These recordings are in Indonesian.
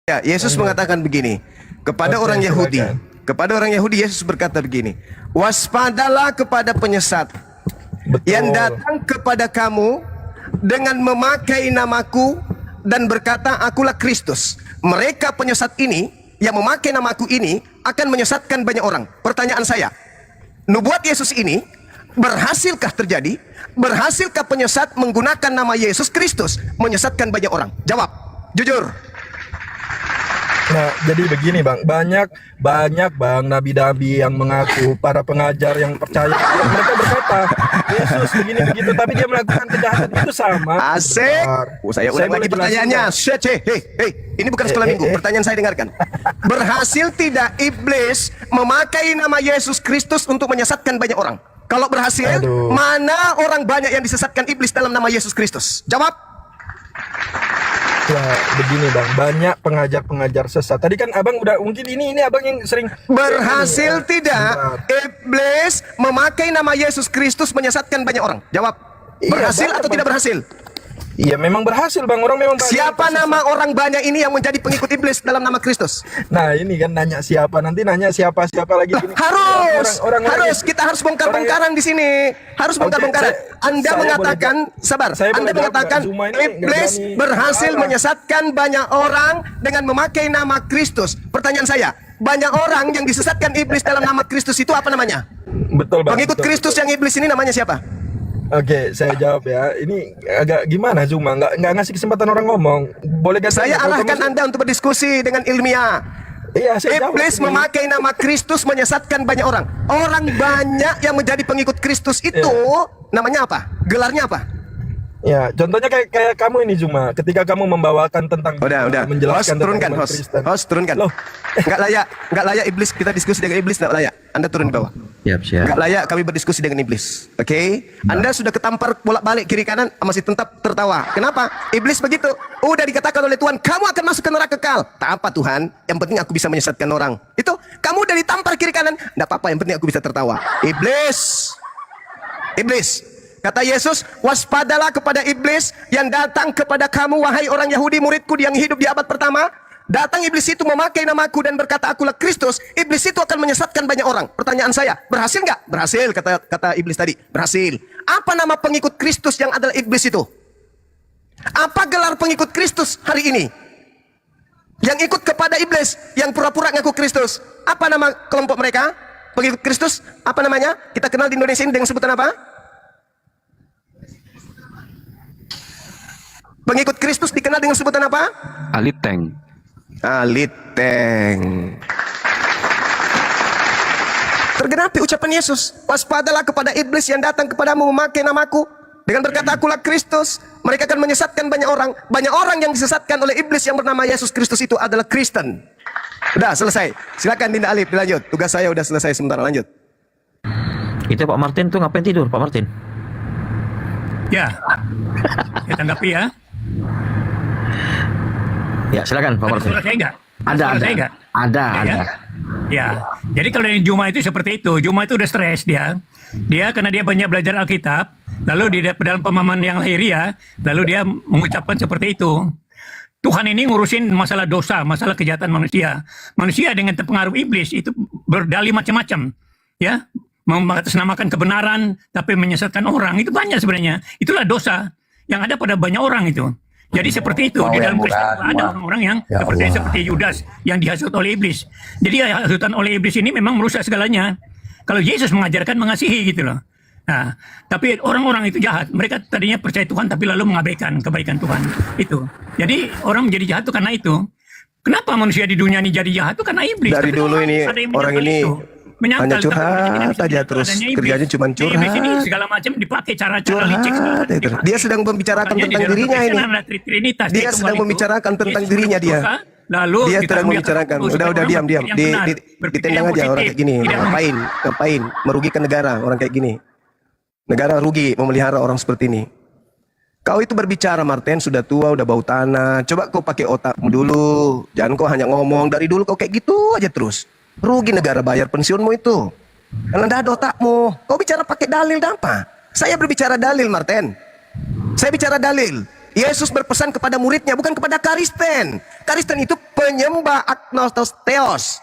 Ya, Yesus mengatakan begini kepada Oke, orang Yahudi. silakan. Kepada orang Yahudi Yesus berkata begini, waspadalah kepada penyesat Betul. yang datang kepada kamu dengan memakai namaku dan berkata, akulah Kristus. Mereka penyesat ini yang memakai namaku ini akan menyesatkan banyak orang. Pertanyaan saya, nubuat Yesus ini berhasilkah terjadi? Berhasilkah penyesat menggunakan nama Yesus Kristus menyesatkan banyak orang? Jawab, jujur. Nah, jadi begini Bang, banyak Bang nabi-nabi yang mengaku, para pengajar yang percaya, mereka berkata Yesus begini begitu, tapi dia melakukan kejahatan itu sama. Asik. Saya ulang lagi boleh pertanyaannya. jelasin, Hei, ini bukan sekolah minggu. Pertanyaan saya dengarkan. Berhasil tidak iblis memakai nama Yesus Kristus untuk menyesatkan banyak orang? Kalau berhasil, Aduh. mana orang banyak yang disesatkan iblis dalam nama Yesus Kristus? Jawab. Ya, begini Bang, banyak pengajar-pengajar sesat. Tadi kan Abang udah, mungkin ini Abang yang sering Berhasil tidak iblis memakai nama Yesus Kristus menyesatkan banyak orang? Jawab. Iya, Berhasil banyak, atau tidak Bang. berhasil? Iya, memang berhasil Bang, orang memang banyak Siapa yang tersesat. nama orang banyak ini yang menjadi pengikut iblis dalam nama Kristus? Nah, ini kan nanya siapa, nanti nanya siapa lagi ini. Harus, harus kita harus bongkar-bongkaran di sini. Harus bongkar-bongkaran. Anda saya mengatakan, sabar. saya Anda boleh jawab mengatakan nggak? Zuma ini iblis nggak berani berhasil marah. menyesatkan banyak orang dengan memakai nama Kristus. Pertanyaan saya, banyak orang yang disesatkan iblis dalam nama Kristus itu apa namanya? Betul Bang. Pengikut betul. Kristus yang iblis ini namanya siapa? Oke, saya jawab ya. Ini agak gimana Zuma, nggak ngasih kesempatan orang ngomong. Boleh gak Saya arahkan Anda untuk berdiskusi dengan ilmiah. Iya, saya jawab Iblis ini. memakai nama Kristus menyesatkan banyak orang. Orang banyak yang menjadi pengikut Kristus itu namanya apa? Gelarnya apa? Ya, contohnya kayak kamu ini Zuma, ketika kamu membawakan tentang Udah. menjelaskan Host, turunkan, tentang host. Kristen. Host, turunkan. Loh. Nggak layak iblis kita diskusi dengan iblis, nggak layak. Anda turun di bawah. Siap. Nggak layak kami berdiskusi dengan iblis. Oke? Anda sudah ketampar bolak-balik kiri kanan, masih tetap tertawa. Kenapa? Iblis begitu. Udah dikatakan oleh Tuhan, kamu akan masuk ke neraka kekal. Tak apa Tuhan, yang penting aku bisa menyesatkan orang. Itu, kamu udah ditampar kiri kanan, nggak apa-apa, yang penting aku bisa tertawa. Iblis. Kata Yesus, waspadalah kepada iblis yang datang kepada kamu, wahai orang Yahudi, muridku yang hidup di abad pertama. Datang iblis itu memakai namaku dan berkata, akulah Kristus. Iblis itu akan menyesatkan banyak orang. Pertanyaan saya, berhasil nggak? Berhasil, kata iblis tadi. Berhasil. Apa nama pengikut Kristus yang adalah iblis itu? Apa gelar pengikut Kristus hari ini? Yang ikut kepada iblis, yang pura-pura ngaku Kristus. Apa nama kelompok mereka? Pengikut Kristus, apa namanya? Kita kenal di Indonesia ini dengan sebutan apa? Pengikut Kristus dikenal dengan sebutan apa? Aliteng. Aliteng. Tergenapi ucapan Yesus, waspadalah kepada iblis yang datang kepadamu memakai namaku dengan berkata, akulah Kristus. Mereka akan menyesatkan banyak orang. Banyak orang yang disesatkan oleh iblis yang bernama Yesus Kristus itu adalah Kristen. Udah selesai. Silakan Dinda Alif dilanjut. Tugas saya udah selesai sementara, lanjut. Itu Pak Martin tuh ngapain tidur, Pak Martin? Ya, saya tanggapi ya. Ya, silakan Pak Ada Martin. suara saya enggak? Ada. Ya. Ya, jadi kalau dari Juma itu seperti itu. Juma itu udah stres dia. Dia karena dia banyak belajar Alkitab, lalu di dalam pemahaman yang lahiriah, lalu dia mengucapkan seperti itu. Tuhan ini ngurusin masalah dosa, masalah kejahatan manusia. Manusia dengan terpengaruh iblis itu berdalih macam-macam. Ya, mengatasnamakan kebenaran tapi menyesatkan orang. Itu banyak sebenarnya. Itulah dosa yang ada pada banyak orang itu. Jadi seperti itu, di dalam Kristen ada orang-orang yang seperti Yudas yang dihasut oleh iblis. Jadi hasutan oleh iblis ini memang merusak segalanya. Kalau Yesus mengajarkan mengasihi gitu loh. Nah, tapi orang-orang itu jahat. Mereka tadinya percaya Tuhan tapi lalu mengabaikan kebaikan Tuhan. Itu. Jadi orang menjadi jahat itu karena itu. Kenapa manusia di dunia ini jadi jahat itu karena iblis. Dari Tapi dulu ini ada yang orang menyangkal ini itu. Menyangkal, hanya tapi mereka tidak curhat bisa aja menyangkal terus. adanya iblis. Kerjanya cuma Nah, iblis ini curhat. segala macam dipakai cara-cara licik. Curhat itu. Dia sedang membicarakan tentang dirinya ini. Dia sedang membicarakan tentang dirinya dia. Lalu Dia sedang membicarakan. Udah diam. Ditendang aja orang kayak gini. Ngapain? Merugikan negara orang kayak gini. Negara rugi memelihara orang seperti ini. Kau itu berbicara, Martin, sudah tua, udah bau tanah. Coba kau pakai otakmu dulu. Jangan kau hanya ngomong. Dari dulu kau kayak gitu aja terus. Rugi negara bayar pensiunmu itu. Karena tidak ada otakmu. Kau bicara pakai dalil apa? Saya berbicara dalil, Martin. Saya bicara dalil. Yesus berpesan kepada muridnya, bukan kepada Kristen. Kristen itu penyembah agnostos theos,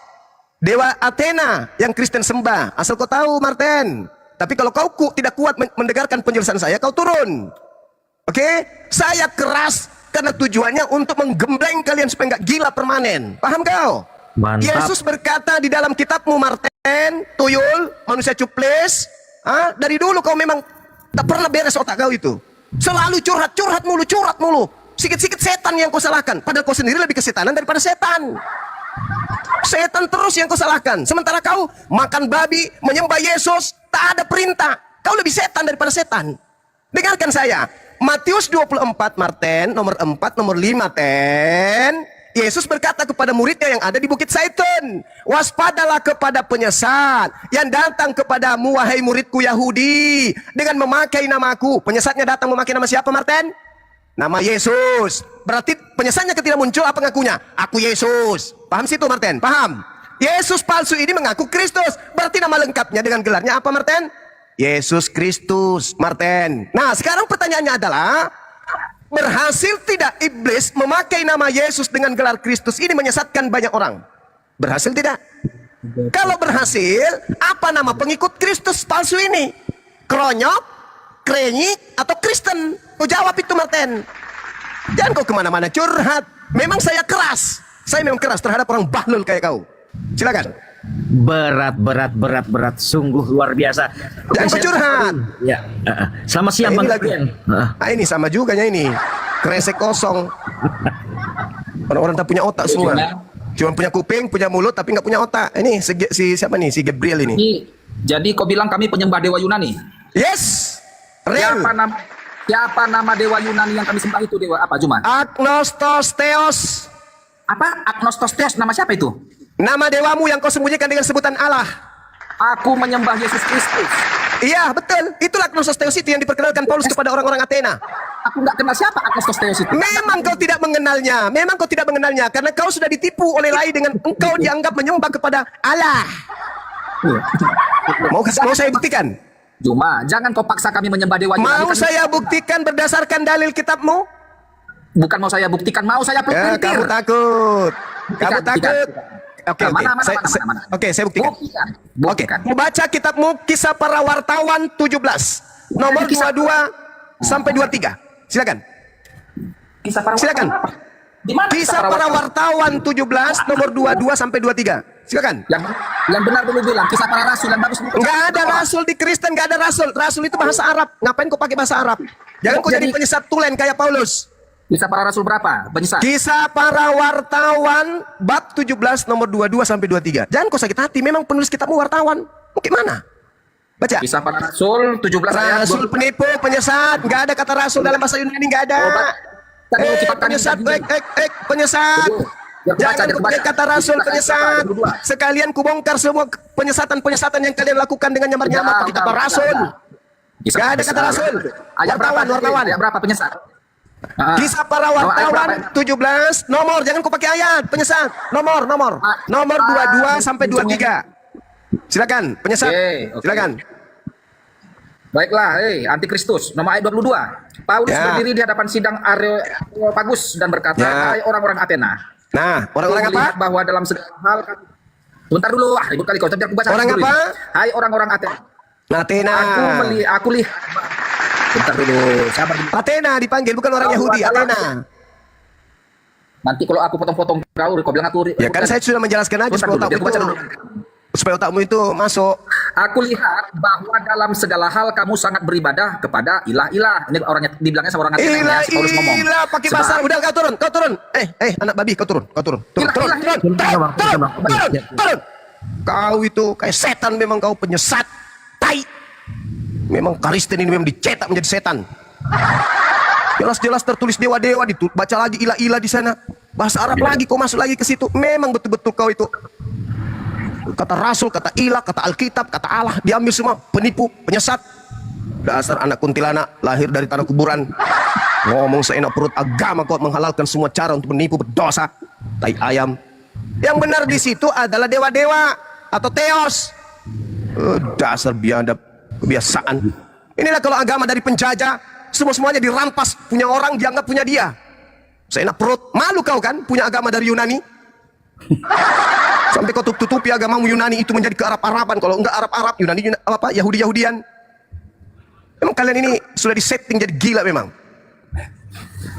dewa Athena yang Kristen sembah. Asal kau tahu, Martin. Tapi kalau kau tidak kuat mendengarkan penjelasan saya, kau turun. Oke? Saya keras karena tujuannya untuk menggembleng kalian supaya nggak gila permanen. Paham kau? Mantap. Yesus berkata di dalam kitabmu, Martin, tuyul, manusia cuplis, dari dulu kau memang tak pernah beres otak kau itu. Selalu curhat mulu. Sikit-sikit setan yang kau salahkan. Padahal kau sendiri lebih kesetanan daripada setan. Setan terus yang kau salahkan. Sementara kau makan babi, menyembah Yesus, tak ada perintah. Kau lebih setan daripada setan. Dengarkan saya. Matius 24, Martin, nomor 4, nomor 5, Yesus berkata kepada muridnya yang ada di Bukit Zaitun, waspadalah kepada penyesat yang datang kepadamu, wahai muridku Yahudi, dengan memakai namaku. Penyesatnya datang memakai nama siapa, Martin? Nama Yesus. Berarti penyesatnya ketika muncul apa ngakunya? Aku Yesus. Paham situ, Martin? Paham? Yesus palsu ini mengaku Kristus. Berarti nama lengkapnya dengan gelarnya apa, Martin? Yesus Kristus, Martin. Nah, sekarang pertanyaannya adalah, berhasil tidak iblis memakai nama Yesus dengan gelar Kristus ini menyesatkan banyak orang? Berhasil tidak? Kalau berhasil, apa nama pengikut Kristus palsu ini? Kronyok, krenyik, atau Kristen? Kau jawab itu, Martin. Jangan kau kemana-mana curhat. Memang saya keras. Saya memang keras terhadap orang bahlul kayak kau. Silakan. Berat, sungguh luar biasa. Jangan kau curhat. Ya, selamat siang Bang Ini lagi. Ian. Ini sama juga ini. Kresek kosong. Orang-orang tak punya otak semua. Cuma punya kuping, punya mulut, tapi nggak punya otak. Ini si siapa nih? Si Gabriel ini. Jadi kau bilang kami penyembah dewa Yunani? Yes. Real. Siapa nama dewa Yunani yang kami sembah itu, dewa apa, Juman? Agnostos Theos. Apa? Agnostos Theos, nama siapa itu? Nama dewamu yang kau sembunyikan dengan sebutan Allah. Aku menyembah Yesus Kristus. Iya, betul. Itulah Agnostos Theos itu yang diperkenalkan Paulus kepada orang-orang Athena. Aku nggak kenal siapa Agnostos Theos itu. Memang kau tidak mengenalnya. Karena kau sudah ditipu oleh lain dengan engkau dianggap menyembah kepada Allah. Mau saya buktikan? Cuma, jangan kau paksa kami menyembah dewa Yunani. Mau saya buktikan berdasarkan dalil kitabmu? Bukan mau saya buktikan, mau saya Ya, pelintir. kamu takut. Kamu Buktikan, takut. Oke, Nah, oke. mana. Oke, saya buktikan. Oke, Buktikan. mau baca kitabmu Kisah Para Wartawan 17, nomor 22 sampai 23. Silakan. Kisah para Silakan. wartawan apa? Di mana Kisah Para Wartawan 17, nomor 22 sampai 23. Silakan. Yang benar dulu bilang kisah para rasul yang bagus. Enggak ada rasul di Kristen, enggak ada rasul. Rasul itu bahasa Arab. Ngapain kau pakai bahasa Arab? Jangan kau jadi penyesat tulen kayak Paulus. Kisah para rasul berapa? Penyesat. Kisah Para Wartawan bab 17 nomor 22 sampai 23. Jangan kau sakit hati, memang penulis kitabmu wartawan. Gimana? Baca. Kisah para rasul 17 ayat Rasul 22. penipu, penyesat. Enggak ada kata rasul dalam bahasa Yunani, enggak ada. Penyesat, penyesat. Jangan kau pakai kata rasul penyesat. Sekalian kubongkar semua penyesatan-penyesatan yang kalian lakukan dengan nyamar-nyamar pakai kata rasul. Enggak ada kata rasul. Wartawan. Ayat berapa penyesat? Kisah Para Wartawan 17 nomor, jangan kau pakai ayat penyesat. Nomor 22 sampai 23. Silakan penyesat. Oke. Silakan. Baiklah, antikristus. Nomor ayat 22. Paulus Ya. berdiri di hadapan sidang Areopagus dan berkata, Ya. hai orang-orang Athena. Nah, orang-orang Aku apa? melihat bahwa dalam segala hal. Sebentar dulu, ribut kali kau. Tapi aku baca Orang dulu apa? ini. Hai orang-orang Athena. Athena. Aku lihat. Bentar dulu, sabar dulu. Athena dipanggil, bukan orang Yahudi. Athena. Nanti kalau aku potong-potong kau bilang aku. Ya kan saya sudah menjelaskan aja Bentar supaya dulu, biar aku baca otakmu dulu. itu, supaya otakmu itu masuk. Aku lihat bahwa dalam segala hal kamu sangat beribadah kepada ilah-ilah. Ini orangnya dibilangnya sama orang Athena ya, Paulus ngomong. Ilah pakai bahasa. Sebab- Udah kau turun. Anak babi kau turun. Turun. Kau itu kayak setan, memang kau penyesat. Tai. Memang Kristen ini memang dicetak menjadi setan. Jelas-jelas tertulis dewa-dewa, baca lagi ilah-ilah di sana. Bahasa Arab lagi, kau masuk lagi ke situ. Memang betul-betul kau itu. Kata rasul, kata ilah, kata Alkitab, kata Allah, diambil semua. Penipu, penyesat. Dasar anak kuntilanak, lahir dari tanah kuburan. Ngomong seenak perut, agama kau menghalalkan semua cara untuk menipu, berdosa. Tai ayam. Yang benar di situ adalah dewa-dewa atau theos. Dasar biadab, kebiasaan. Inilah kalau agama dari penjajah, semua-semuanya dirampas, punya orang dianggap punya dia. Seenak perut, malu kau kan punya agama dari Yunani? Sampai kau tutupi agamamu Yunani itu menjadi ke Arab-Araban, kalau enggak Arab-Arab, Yahudi-Yahudian. Memang kalian ini sudah disetting jadi gila memang.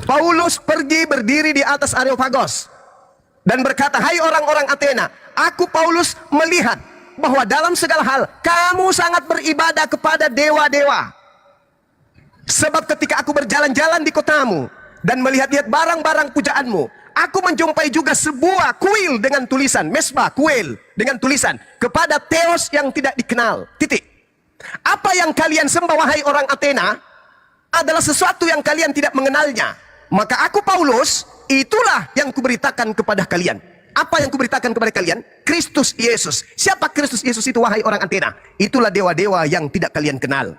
Paulus pergi berdiri di atas Areopagos dan berkata, hai orang-orang Athena, aku Paulus melihat bahwa dalam segala hal kamu sangat beribadah kepada dewa-dewa. Sebab ketika aku berjalan-jalan di kotamu dan melihat-lihat barang-barang pujaanmu, aku menjumpai juga sebuah kuil dengan tulisan, mesbah kuil dengan tulisan, kepada Theos yang tidak dikenal. Titik. Apa yang kalian sembah wahai orang Athena adalah sesuatu yang kalian tidak mengenalnya. Maka aku Paulus, itulah yang kuberitakan kepada kalian. Apa yang kuberitakan kepada kalian? Kristus Yesus. Siapa Kristus Yesus itu wahai orang Athena? Itulah dewa-dewa yang tidak kalian kenal.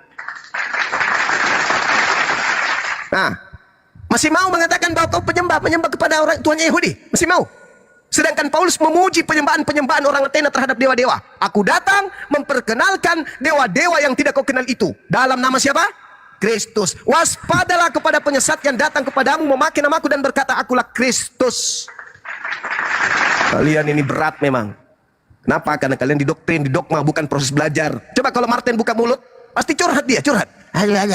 Nah, masih mau mengatakan bahwa kau penyembah kepada orang tuannya Yahudi? Masih mau? Sedangkan Paulus memuji penyembahan orang Athena terhadap dewa-dewa. Aku datang memperkenalkan dewa-dewa yang tidak kau kenal itu. Dalam nama siapa? Kristus. Waspadalah kepada penyesat yang datang kepadamu memakai namaku dan berkata, akulah Kristus. Kalian ini berat memang. Kenapa? Karena kalian didoktrin, didogma, bukan proses belajar. Coba kalau Martin buka mulut, pasti curhat dia, curhat. Itulah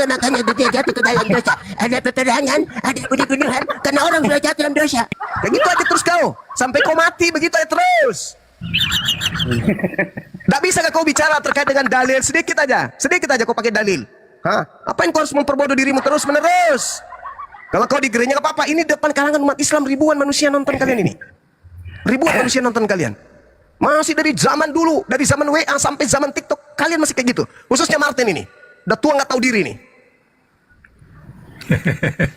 makanya dia jatuh ke dalam dosa. Ada peperangan, ada bunuh-bunuhan, karena orang sudah jatuh dalam dosa. Begitu aja terus kau, sampai kau mati begitu aja terus. Tak bisa kau bicara terkait dengan dalil, sedikit aja kau pakai dalil. Hah? Apa yang kau harus memperbodoh dirimu terus menerus? Kalau kau di gereja gak apa-apa, ini depan kalangan umat Islam ribuan manusia nonton kalian ini. Ribuan manusia nonton kalian. Masih dari zaman dulu, dari zaman WA sampai zaman TikTok, kalian masih kayak gitu. Khususnya Martin ini, udah tua nggak tahu diri nih.